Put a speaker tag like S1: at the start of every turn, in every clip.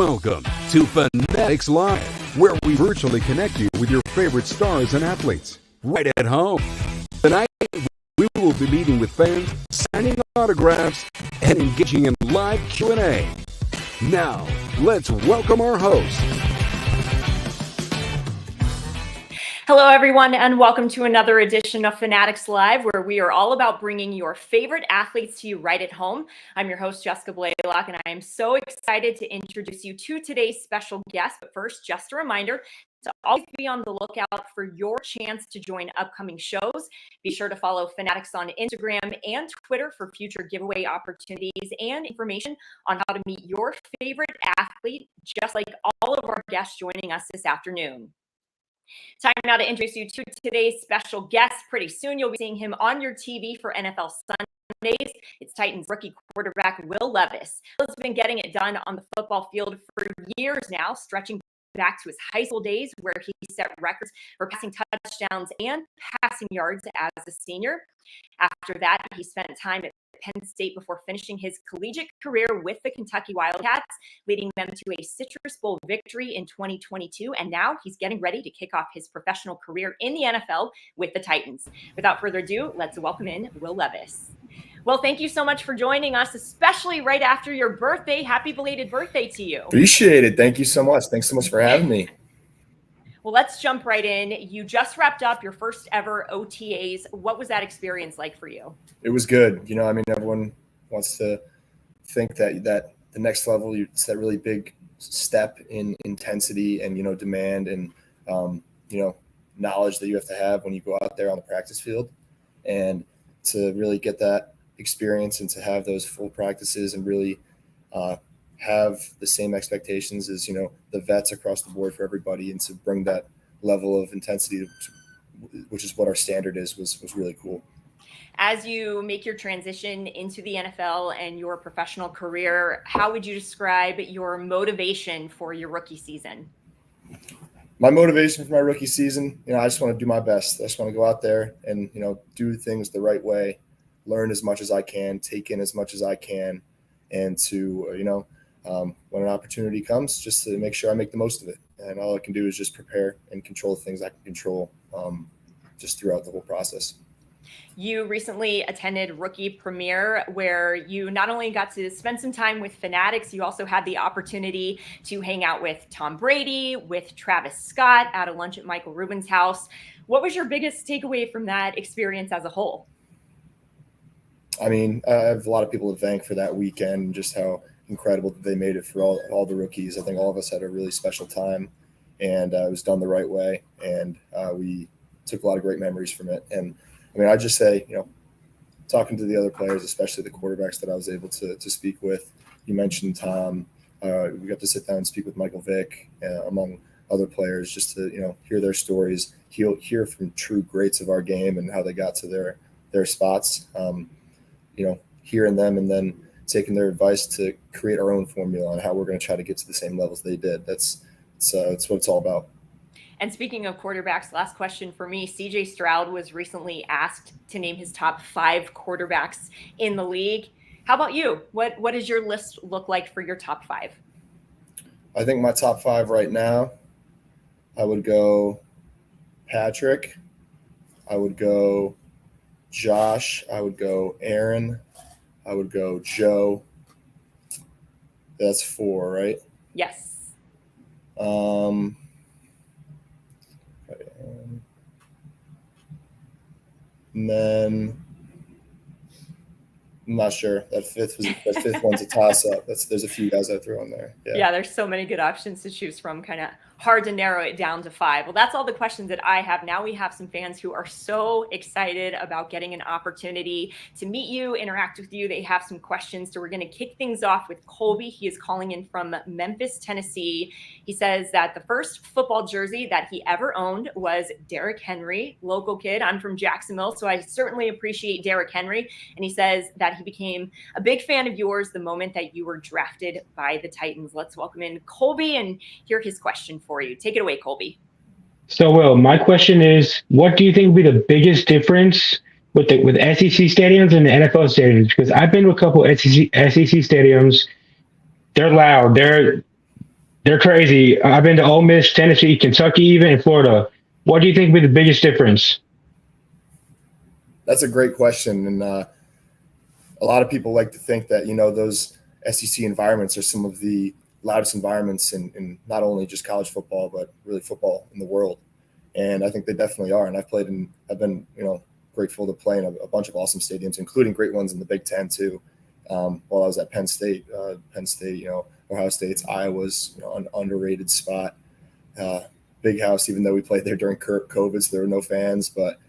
S1: Welcome to Fanatics Live, where we virtually connect you with your favorite stars and athletes right at home. Tonight, we will be meeting with fans, signing autographs, and engaging in live Q&A. Now, let's welcome our host.
S2: Hello, everyone, and welcome to another edition of Fanatics Live, where we are all about bringing your favorite athletes to you right at home. I'm your host, Jessica Blaylock, and I am so excited to introduce you to today's special guest. But first, just a reminder to always be on the lookout for your chance to join upcoming shows. Be sure to follow Fanatics on Instagram and Twitter for future giveaway opportunities and information on how to meet your favorite athlete, just like all of our guests joining us this afternoon. Time now to introduce you to today's special guest. Pretty soon you'll be seeing him on your TV for NFL Sundays. It's Titans rookie quarterback Will Levis. Will has been getting it done on the football field for years now, stretching back to his high school days where he set records for passing touchdowns and passing yards as a senior. After that, he spent time at Penn State before finishing his collegiate career with the Kentucky Wildcats, leading them to a Citrus Bowl victory in 2022. And now he's getting ready to kick off his professional career in the NFL with the Titans. Without further ado, let's welcome in Will Levis. Well, thank you so much for joining us, especially right after your birthday. Happy belated birthday to you.
S3: Appreciate it. Thank you so much. Thanks so much for having me.
S2: Well, let's jump right in. You just wrapped up your first ever OTAs. What was that experience like for you?
S3: It was good. You know, I mean, everyone wants to think that the next level, it's that really big step in intensity and, demand and, knowledge that you have to have when you go out there on the practice field. And to really get that experience and to have those full practices and really have the same expectations as, the vets across the board for everybody, and to bring that level of intensity, which is what our standard is, was really cool.
S2: As you make your transition into the NFL and your professional career, how would you describe your motivation for your rookie season?
S3: My motivation for my rookie season, I just want to do my best. I just want to go out there and, do things the right way, learn as much as I can, take in as much as I can, and to, when an opportunity comes, just to make sure I make the most of it. And all I can do is just prepare and control the things I can control just throughout the whole process.
S2: You recently attended Rookie Premiere, where you not only got to spend some time with Fanatics, you also had the opportunity to hang out with Tom Brady, with Travis Scott at a lunch at Michael Rubin's house. What was your biggest takeaway from that experience as a whole?
S3: I mean, I have a lot of people to thank for that weekend, just how incredible that they made it for all the rookies. I think all of us had a really special time, and it was done the right way, and we took a lot of great memories from it. And I mean, I just say, talking to the other players, especially the quarterbacks that I was able to speak with. You mentioned Tom. We got to sit down and speak with Michael Vick, among other players, just to hear their stories, hear from true greats of our game and how they got to their spots. Hearing them and then taking their advice to create our own formula on how we're going to try to get to the same levels they did. That's what it's all about.
S2: And speaking of quarterbacks, last question for me. CJ Stroud was recently asked to name his top 5 quarterbacks in the league. How about you? What does your list look like for your top 5?
S3: I think my top 5 right now, I would go Patrick. I would go Josh. I would go Aaron. I would go Joe. That's 4, right?
S2: Yes.
S3: And then I'm not sure. That fifth one's a toss-up. There's a few guys I threw on there.
S2: Yeah, there's so many good options to choose from. Kind of hard to narrow it down to 5. Well, that's all the questions that I have. Now we have some fans who are so excited about getting an opportunity to meet you, interact with you. They have some questions. So we're going to kick things off with Colby. He is calling in from Memphis, Tennessee. He says that the first football jersey that he ever owned was Derrick Henry, local kid. I'm from Jacksonville, so I certainly appreciate Derrick Henry. And he says that he became a big fan of yours the moment that you were drafted by the Titans. Let's welcome in Colby and hear his question for you. Take it away, Colby.
S4: So, Will, my question is, what do you think will be the biggest difference with SEC stadiums and the NFL stadiums? Because I've been to a couple SEC stadiums. They're loud. They're crazy. I've been to Ole Miss, Tennessee, Kentucky, even in Florida. What do you think would be the biggest difference?
S3: That's a great question. And a lot of people like to think that, those SEC environments are some of the loudest environments in not only just college football, but really football in the world. And I think they definitely are. And I've been, grateful to play in a bunch of awesome stadiums, including great ones in the Big Ten too. While I was at Penn State, Ohio State's, Iowa's, an underrated spot. Big house, even though we played there during COVID, so there were no fans. But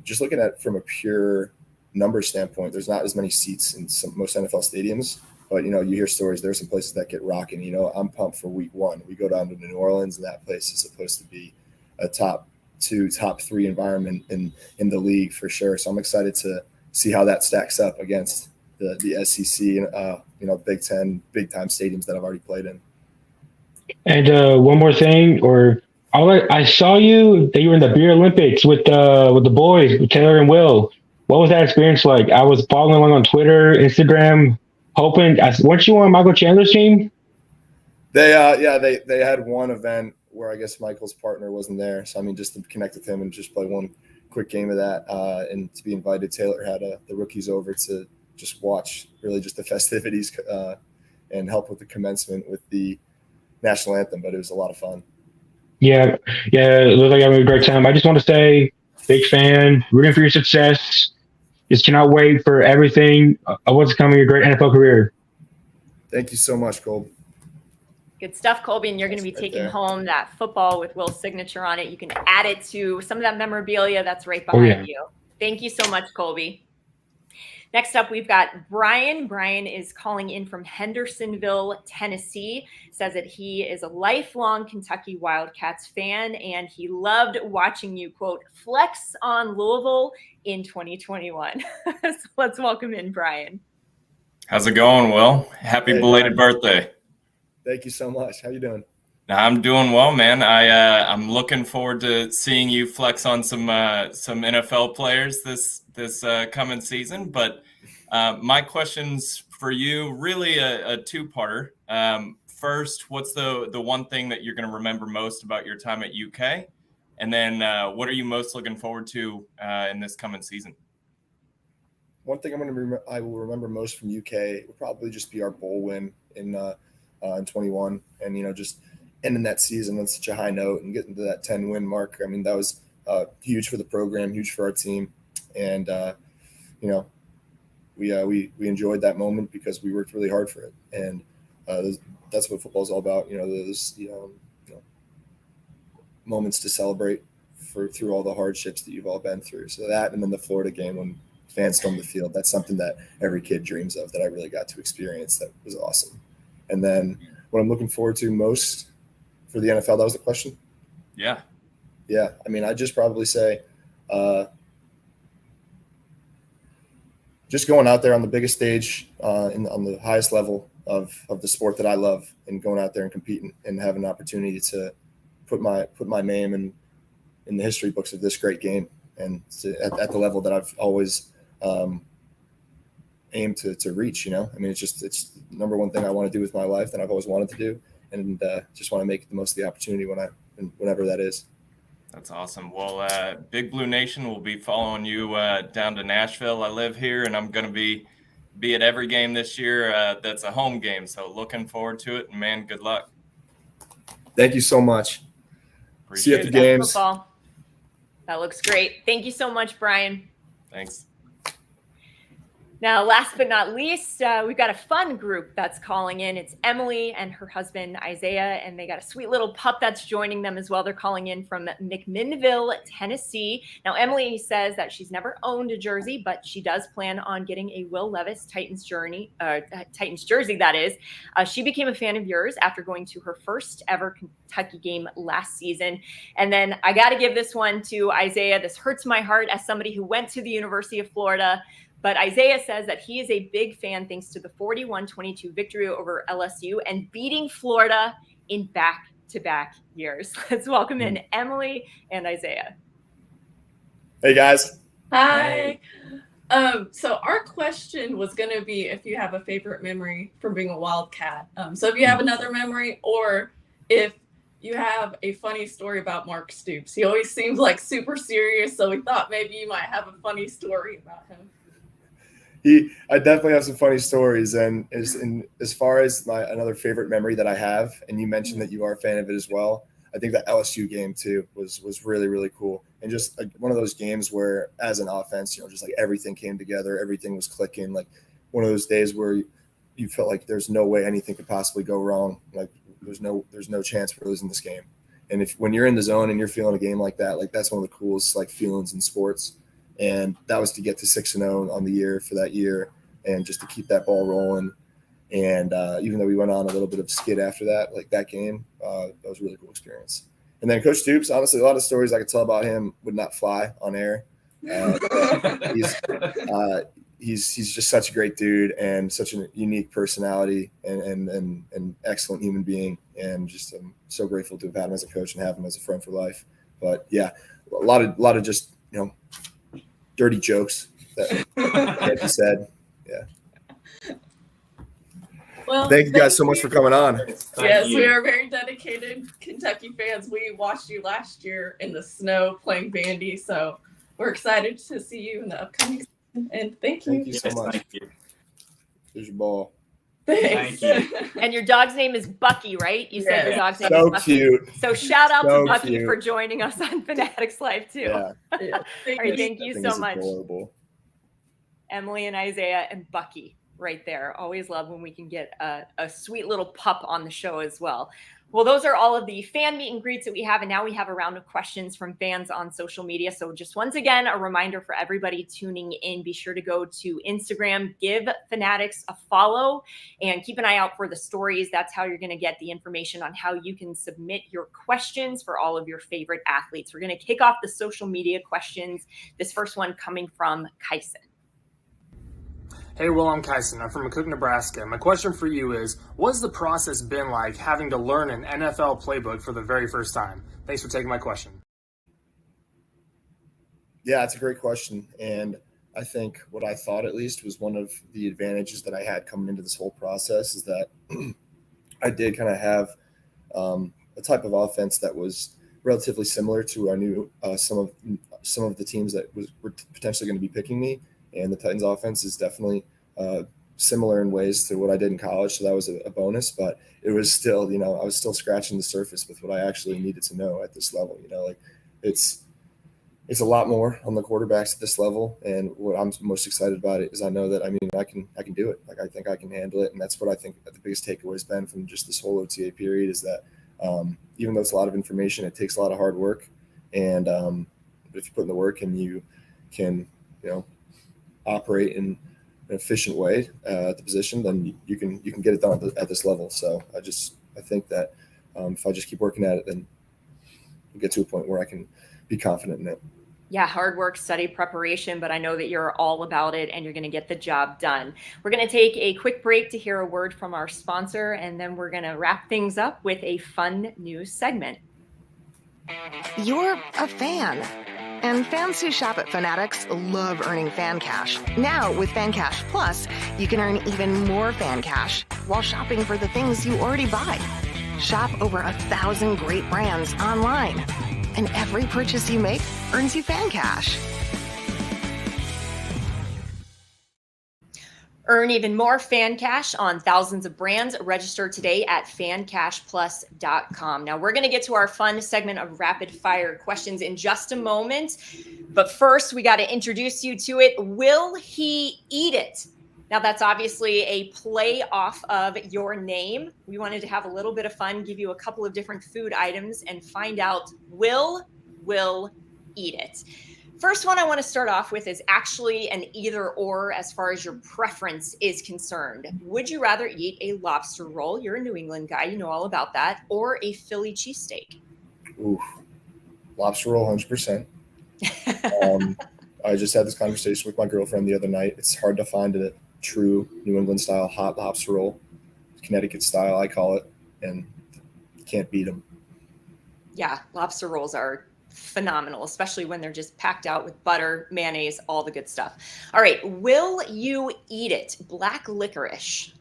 S3: just looking at it from a pure number standpoint, there's not as many seats in most NFL stadiums. But, you hear stories. There are some places that get rocking. I'm pumped for week 1. We go down to New Orleans, and that place is supposed to be a top 2, top 3 environment in the league for sure. So I'm excited to see how that stacks up against the SEC and, Big Ten, big-time stadiums that I've already played in.
S4: And one more thing, I saw you that you were in the Beer Olympics with the boys, with Taylor and Will. What was that experience like? I was following along on Twitter, Instagram, hoping. Weren't you on Michael Chandler's team?
S3: They had one event where I guess Michael's partner wasn't there, so just to connect with him and just play one quick game of that, and to be invited. Taylor had the rookies over to just watch really just the festivities and help with the commencement with the national anthem, but it was a lot of fun.
S4: Yeah, it looked like having a great time. I just want to say, big fan, rooting for your success. Just cannot wait for everything of what's coming, your great NFL career.
S3: Thank you so much, Cole.
S2: Good stuff, Colby. And you're going to be taking home that football with Will's signature on it. You can add it to some of that memorabilia that's right behind you. Thank you so much, Colby. Next up, we've got Brian. Brian is calling in from Hendersonville, Tennessee. Says that he is a lifelong Kentucky Wildcats fan, and he loved watching you, quote, flex on Louisville in 2021. So let's welcome in Brian.
S5: How's it going, Will? Happy belated birthday.
S3: Thank you so much. How you doing?
S5: I'm doing well, man. I'm looking forward to seeing you flex on some NFL players this coming season. But my question's for you, really a two-parter. First, what's the one thing that you're going to remember most about your time at UK? And then what are you most looking forward to in this coming season?
S3: One thing I will remember most from UK will probably just be our bowl win in 21, and just ending that season on such a high note and getting to that 10-win mark. That was huge for the program, huge for our team, and we enjoyed that moment because we worked really hard for it, and that's what football is all about. Those moments to celebrate through all the hardships that you've all been through. So that, and then the Florida game when fans stormed the field, that's something that every kid dreams of, that I really got to experience. That was awesome. And then what I'm looking forward to most for the NFL, that was the question?
S5: Yeah.
S3: I'd just probably say just going out there on the biggest stage on the highest level of the sport that I love, and going out there and competing and having an opportunity to put my name in the history books of this great game, and at the level that I've always aimed to reach. It's number one thing I want to do with my life that I've always wanted to do, and just want to make the most of the opportunity whenever that is.
S5: That's awesome. Well, Big Blue Nation will be following you down to Nashville. I live here, and I'm going to be at every game this year. That's a home game, so looking forward to it. And man, good luck.
S3: Thank you so much. See you at the games.
S2: Football. That looks great. Thank you so much, Brian.
S5: Thanks.
S2: Now, last but not least, we've got a fun group that's calling in. It's Emily and her husband, Isaiah, and they got a sweet little pup that's joining them as well. They're calling in from McMinnville, Tennessee. Now, Emily says that she's never owned a jersey, but she does plan on getting a Will Levis Titans jersey, that is. She became a fan of yours after going to her first ever Kentucky game last season. And then I got to give this one to Isaiah. This hurts my heart as somebody who went to the University of Florida. But Isaiah says that he is a big fan thanks to the 41-22 victory over LSU and beating Florida in back-to-back years. Let's welcome in Emily and Isaiah.
S3: Hey, guys.
S6: Hi. So our question was going to be if you have a favorite memory from being a Wildcat. So if you have another memory, or if you have a funny story about Mark Stoops. He always seems like super serious, so we thought maybe you might have a funny story about him.
S3: I definitely have some funny stories, and as far as another favorite memory that I have, and you mentioned that you are a fan of it as well. I think that LSU game too was really, really cool, and just one of those games where, as an offense, just like everything came together, everything was clicking. Like one of those days where you felt like there's no way anything could possibly go wrong. Like there's no chance for losing this game. And when you're in the zone and you're feeling a game like that, like that's one of the coolest like feelings in sports. And that was to get to 6-0 on the year for that year, and just to keep that ball rolling. And even though we went on a little bit of skid after that, like that game, that was a really cool experience. And then Coach Stoops, honestly, a lot of stories I could tell about him would not fly on air. He's just such a great dude and such a unique personality and excellent human being. And just I'm so grateful to have had him as a coach and have him as a friend for life. But yeah, a lot of just dirty jokes that can't be said. Yeah.
S6: Well,
S3: thank you guys so much for coming on.
S6: Yes, we are very dedicated Kentucky fans. We watched you last year in the snow playing bandy, so we're excited to see you in the upcoming season. And thank you.
S3: Thank you so much.
S5: Thank you.
S3: Here's your ball.
S6: Thanks.
S5: Thank you.
S2: And your dog's name is Bucky, right? You said your dog's name
S3: So
S2: is Bucky.
S3: cute.
S2: So shout out
S3: So
S2: to Bucky
S3: cute.
S2: for joining us on Fanatics Live too.
S3: Yeah.
S6: Yeah.
S2: All right, thank you
S3: That thing
S2: so
S3: is
S2: much.
S3: adorable.
S2: Emily and Isaiah and Bucky right there. Always love when we can get a sweet little pup on the show as well. Well, those are all of the fan meet and greets that we have. And now we have a round of questions from fans on social media. So just once again, a reminder for everybody tuning in, be sure to go to Instagram, give Fanatics a follow, and keep an eye out for the stories. That's how you're going to get the information on how you can submit your questions for all of your favorite athletes. We're going to kick off the social media questions. This first one coming from Kyson.
S7: Hey, Will, I'm Kyson. I'm from McCook, Nebraska. My question for you is, what's the process been like having to learn an NFL playbook for the very first time? Thanks for taking my question.
S3: Yeah, it's a great question. And I think what I thought, at least, was one of the advantages that I had coming into this whole process is that I did kind of have a type of offense that was relatively similar to I knew some of the teams that were potentially going to be picking me. And the Titans offense is definitely similar in ways to what I did in college. So that was a bonus, but it was still, I was still scratching the surface with what I actually needed to know at this level. Like it's a lot more on the quarterbacks at this level. And what I'm most excited about it is I know that, I can do it. Like, I think I can handle it. And that's what I think the biggest takeaway has been from just this whole OTA period is that even though it's a lot of information, it takes a lot of hard work. And but if you put in the work and you can, operate in an efficient way at the position, then you can get it done at this level. So I think that if I just keep working at it, then we'll get to a point where I can be confident in it.
S2: Yeah, hard work, study, preparation, but I know that you're all about it and you're going to get the job done. We're going to take a quick break to hear a word from our sponsor, and then we're going to wrap things up with a fun news segment.
S8: You're a fan. And fans who shop at Fanatics love earning fan cash. Now, with FanCash Plus, you can earn even more fan cash while shopping for the things you already buy. Shop over 1,000 great brands online. And every purchase you make earns you fan cash.
S2: Earn even more fan cash on thousands of brands. Register today at fancashplus.com. Now, we're going to get to our fun segment of rapid fire questions in just a moment. But first, we got to introduce you to it. Will he eat it? Now, that's obviously a play off of your name. We wanted to have a little bit of fun, give you a couple of different food items, and find out will eat it. First one I want to start off with is actually an either or as far as your preference is concerned. Would you rather eat a lobster roll? You're a New England guy, you know all about that, or a Philly cheesesteak?
S3: Oof. Lobster roll, 100%. I just had this conversation with my girlfriend the other night. It's hard to find a true New England style hot lobster roll, Connecticut style, I call it, and you can't beat them.
S2: Yeah, lobster rolls are phenomenal, especially when they're just packed out with butter, mayonnaise, all the good stuff. All right, will you eat it? Black licorice.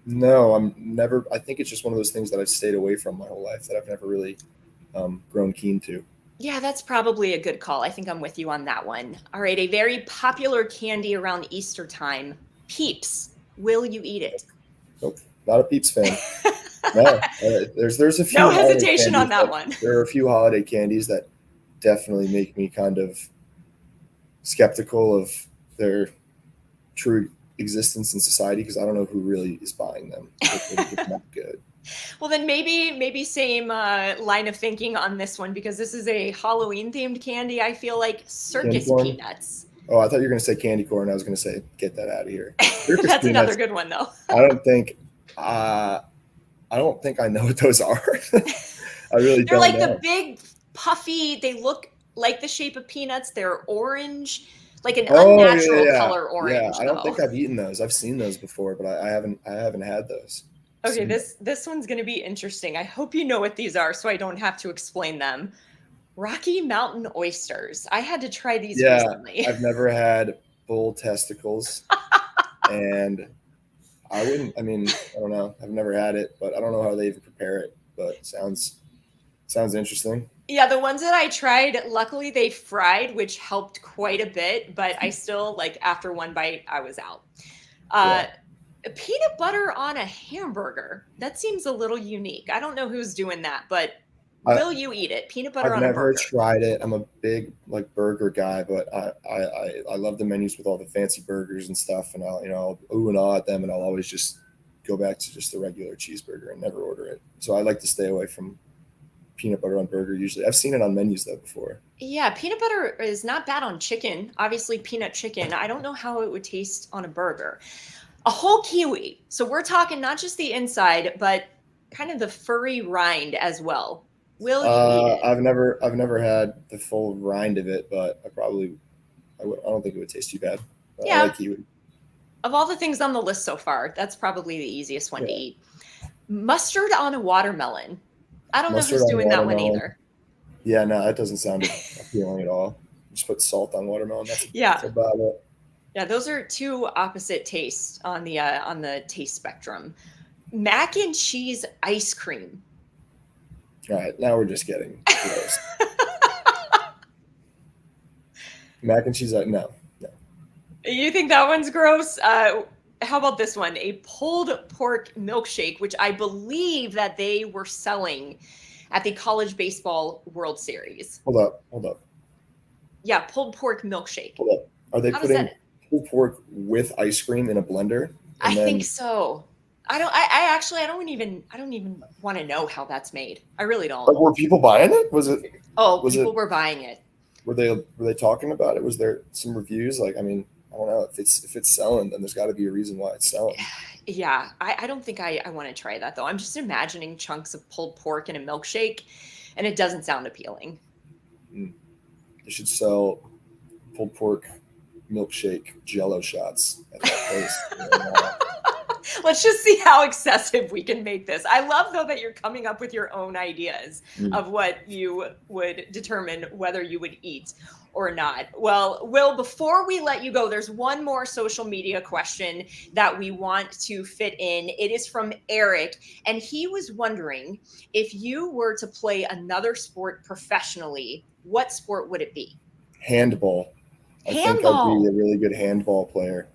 S3: No, I'm never. I think it's just one of those things that I've stayed away from my whole life that I've never really grown keen to.
S2: Yeah, that's probably a good call. I think I'm with you on that one. All right, a very popular candy around Easter time, Peeps. Will you eat it?
S3: Nope, not a Peeps fan. No, there's a few.
S2: No hesitation on that one.
S3: There are a few holiday candies that definitely make me kind of skeptical of their true existence in society because I don't know who really is buying them. It's not good.
S2: Well, then maybe same line of thinking on this one because this is a Halloween themed candy. I feel like circus peanuts.
S3: Oh, I thought you were going to say candy corn. I was going to say get that out of here. Circus
S2: That's
S3: peanuts,
S2: another good one though.
S3: I don't think I know what those are. I really
S2: They're
S3: don't
S2: like
S3: know.
S2: the big puffy. They look like the shape of peanuts. They're orange, like an unnatural color orange.
S3: Yeah, I don't think I've eaten those. I've seen those before, but I haven't had those.
S2: Okay, this one's going to be interesting. I hope you know what these are so I don't have to explain them. Rocky Mountain oysters. I had to try these recently.
S3: I've never had bull testicles. And I don't know. I've never had it, but I don't know how they even prepare it, but it sounds interesting.
S2: Yeah, the ones that I tried, luckily they fried, which helped quite a bit, but I still, like, after one bite, I was out. Peanut butter on a hamburger. That seems a little unique. I don't know who's doing that, but will you eat it? Peanut butter on a burger.
S3: I've never tried it. I'm a big burger guy, but I love the menus with all the fancy burgers and stuff, and I'll ooh and ah at them, and I'll always just go back to just the regular cheeseburger and never order it. So I like to stay away from peanut butter on burger usually. I've seen it on menus though before.
S2: Yeah, peanut butter is not bad on chicken. Obviously peanut chicken. I don't know how it would taste on a burger. A whole kiwi. So we're talking not just the inside, but kind of the furry rind as well. Will you eat it?
S3: I've never had the full rind of it, but I don't think it would taste too bad.
S2: Yeah.
S3: I like kiwi.
S2: Of all the things on the list so far, that's probably the easiest one to eat. Mustard on a watermelon. I don't know who's doing that one either.
S3: Yeah, no, that doesn't sound appealing at all. Just put salt on watermelon. That's about it.
S2: Yeah, those are two opposite tastes on the taste spectrum. Mac and cheese ice cream.
S3: All right, now we're just getting gross. Mac and cheese, no.
S2: You think that one's gross? How about this one? A pulled pork milkshake, which I believe that they were selling at the College Baseball World Series.
S3: Hold up.
S2: Yeah, pulled pork milkshake.
S3: Hold up. Are they putting pulled pork with ice cream in a blender?
S2: I think so. I don't even want to know how that's made. I really don't.
S3: Were people buying it? People
S2: were buying it.
S3: Were they talking about it? Was there some reviews? I don't know. If it's selling, then there's got to be a reason why it's selling.
S2: Yeah, I don't think I want to try that though. I'm just imagining chunks of pulled pork in a milkshake, and it doesn't sound appealing.
S3: They should sell pulled pork milkshake Jello shots at that place.
S2: Let's just see how excessive we can make this. I love, though, that you're coming up with your own ideas of what you would determine whether you would eat or not. Well, Will, before we let you go, there's one more social media question that we want to fit in. It is from Eric, and he was wondering if you were to play another sport professionally, what sport would it be?
S3: Handball. I think I'd be a really good handball player.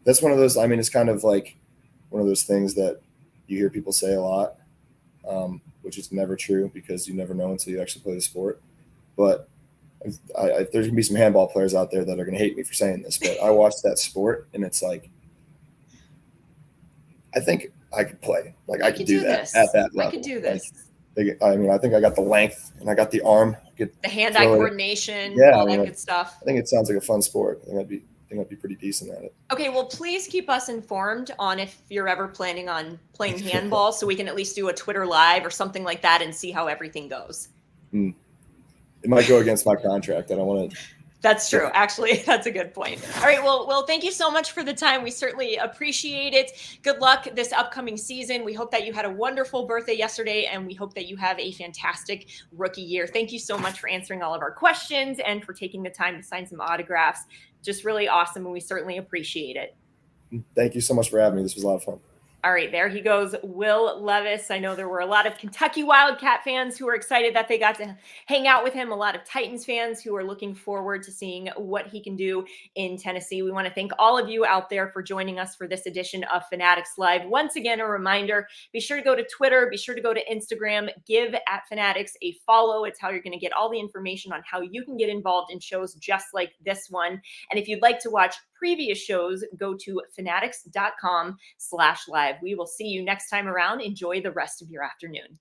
S3: That's one of those, it's kind of like one of those things that you hear people say a lot, which is never true because you never know until you actually play the sport. But there's going to be some handball players out there that are going to hate me for saying this, but I watched that sport and it's like, I think I could play. I could do that at that level.
S2: I could do this.
S3: I think I got the length and I got the arm.
S2: The hand-eye coordination, all that good stuff.
S3: I think it sounds like a fun sport. I think I'd be pretty decent at it.
S2: Okay, well, please keep us informed on if you're ever planning on playing handball so we can at least do a Twitter Live or something like that and see how everything goes.
S3: It might go against my contract. I don't want to
S2: That's true. Actually, that's a good point. All right. Well, thank you so much for the time. We certainly appreciate it. Good luck this upcoming season. We hope that you had a wonderful birthday yesterday, and we hope that you have a fantastic rookie year. Thank you so much for answering all of our questions and for taking the time to sign some autographs. Just really awesome, and we certainly appreciate it.
S3: Thank you so much for having me. This was a lot of fun.
S2: All right, there he goes, Will Levis. I know there were a lot of Kentucky Wildcat fans who were excited that they got to hang out with him, a lot of Titans fans who are looking forward to seeing what he can do in Tennessee. We want to thank all of you out there for joining us for this edition of Fanatics Live. Once again, a reminder, be sure to go to Twitter, be sure to go to Instagram, give @Fanatics a follow. It's how you're going to get all the information on how you can get involved in shows just like this one. And if you'd like to watch previous shows, go to fanatics.com/live. We will see you next time around. Enjoy the rest of your afternoon.